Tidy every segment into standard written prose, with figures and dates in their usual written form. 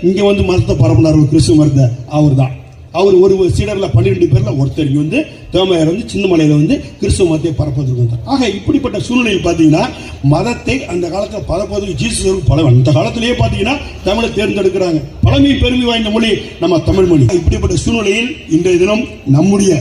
இங்க வந்து மதத்தை பரப்புனார் கிறிஸ்துவ மதத்தை. அவர் தான் அவர் ஒரு சீடர்ல 12 பேர்ல ஒருத்தர் இங்க வந்து தேமையார் வந்து சின்னமலையில வந்து கிறிஸ்துவ மதத்தை பரப்புவதற்கு வந்தார். ஆக இப்படிப்பட்ட சூழ்நிலையில் பாத்தீங்கன்னா மதத்தை அந்த காலத்தில் பரப்புவதற்கு ஜீசஸ் பல அந்த காலத்திலேயே பாத்தீங்கன்னா தமிழை தேர்ந்தெடுக்கிறாங்க. பழமை பெருமை வாய்ந்த மொழி நம்ம தமிழ் மொழி. இப்படிப்பட்ட சூழ்நிலையில் இன்றைய தினம் நம்முடைய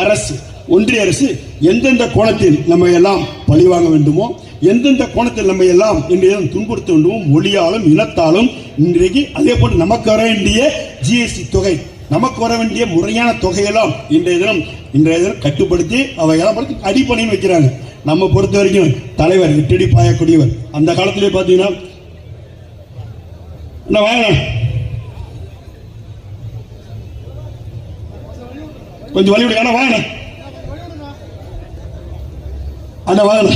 அரசு ஒன்றிய அரசு எந்தெந்த கோணத்தில் நம்ம எல்லாம் பழிவாங்க வேண்டுமோ, எந்தெந்த கோணத்தில் நம்ம எல்லாம் இன்றைய துன்புறுத்த வேண்டுமோ, மொழியாலும் இனத்தாலும் இன்றைக்கு அதே போன்று நமக்கு வர வேண்டிய ஜிஎஸ்டி தொகை, நமக்கு வர வேண்டிய முறையான தொகையெல்லாம் இன்றைய தினம் கட்டுப்படுத்தி அவையெல்லாம் படுத்தி அடிப்படையும் வைக்கிறாங்க. நம்ம பொறுத்த வரைக்கும் தலைவர் எட்டடி பாயக்கூடியவர். அந்த காலத்திலே பார்த்தீங்கன்னா கொஞ்சம் வழி விடுங்க வாங்க அண்ணா வாங்க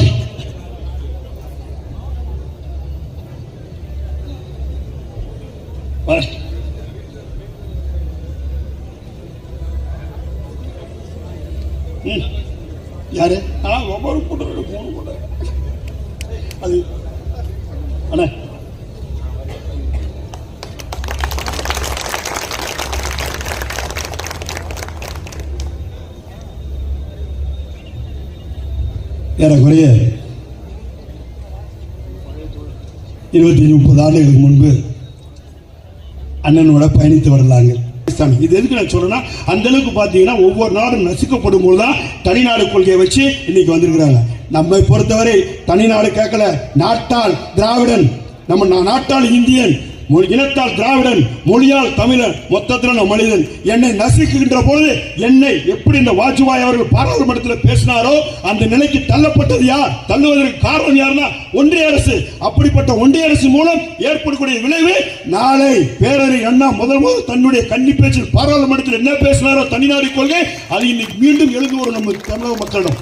யாரு ஒவ்வொரு கூட்டம் 3 கூட்டம் அது அண்ணா ஏறக்குறைய 25-30 ஆண்டுகளுக்கு முன்பு அண்ணனோட பயணித்து வரலாங்க. இது எதுக்கு நான் சொல்றேன்னா, அந்த அளவுக்கு பாத்தீங்கன்னா ஒவ்வொரு நாடும் நசுக்கப்படும் போதுதான் தனிநாடு கொள்கையை வச்சு இன்னைக்கு வந்திருக்கிறாங்க. நம்மை பொறுத்தவரை தனிநாடு கேட்கல, நாட்டால் திராவிடன், நம்ம நாட்டால் இந்தியன், இனத்தால் திராவிடன், மொழியால் தமிழன், மொத்தத்தில் நம்ம மனிதன். என்னை நசுக்குகின்ற பொழுது என்னை எப்படி இந்த வாஜ்பாய் அவர்கள் பாராளுமன்றத்தில் பேசினாரோ அந்த நிலைக்கு தள்ளப்பட்டது யார்? தள்ளுவதற்கு காரணம் யாருன்னா ஒன்றிய அரசு. அப்படிப்பட்ட ஒன்றிய அரசு மூலம் ஏற்படக்கூடிய விளைவு நாளை பேரறிஞர் அண்ணா முதல் தன்னுடைய கன்னி பேச்சில் பாராளுமன்றத்தில் என்ன பேசினாரோ தனிநாடு கொள்கை, அது இன்னைக்கு மீண்டும் எழுந்து வரும் நம்ம தமிழக மக்களிடம்.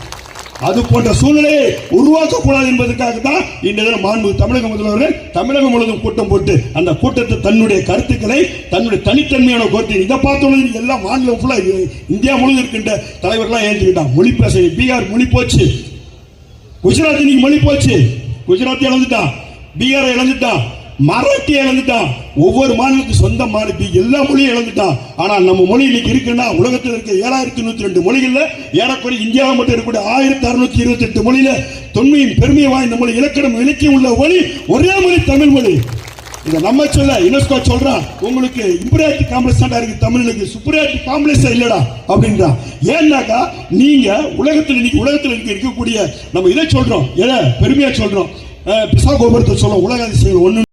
அது போன்ற சூழ்நிலையை உருவாக்கக்கூடாது என்பதற்காக தான் இந்த மாண்பு தமிழக முதல்வர்கள் தமிழகம் முழுவதும் கூட்டம் போட்டு அந்த கூட்டத்தை தன்னுடைய கருத்துக்களை தன்னுடைய தனித்தன்மையான கோரிக்கை இதை பார்த்தோம். எல்லாம் மாநிலம் ஃபுல்லா இந்தியா முழுவதும் இருக்கின்ற தலைவர்களாம் ஏற்றுக்கிட்டான். மொழி பேச பீகார் மொழி போச்சு, குஜராத் இன்னைக்கு மொழி போச்சு, குஜராத்தி இழந்துட்டான், பீகாரை இழந்துட்டான், மராட்டியை இழந்துட்டான், ஒவ்வொரு மாநிலத்துக்கு சொந்த மாநில எல்லா மொழியும் இழந்துட்டான். ஆனால் நம்ம மொழி இன்னைக்கு இருக்குன்னா உலகத்தில் இருக்க 7102 மொழிகள்ல ஏறக்குறைய இந்தியாவில் மட்டும் இருக்கக்கூடிய 1628 மொழியில தொன்மையும் பெருமையை வாய்ந்த மொழி, இலக்கணம் இலக்கியம் உள்ள மொழி ஒரே மொழி தமிழ் மொழி. இதை நம்ம சொல்ல யுனெஸ்கோ சொல்றான், உங்களுக்கு இம்பீரியாரிட்டி காம்ப்ளெக்ஸ் தான் இருக்கு தமிழுக்கு, சுப்பீரியாரிட்டி காம்ப்ளெக்ஸ் இல்லடா அப்படின்றான். ஏன்னாக்கா நீங்க உலகத்தில் இன்னைக்கு உலகத்தில் இருக்கக்கூடிய நம்ம இதை சொல்றோம், எதை பெருமையா சொல்றோம், பிசா கோபுரத்தை சொல்றோம், உலக அதிசயங்கள் ஒண்ணு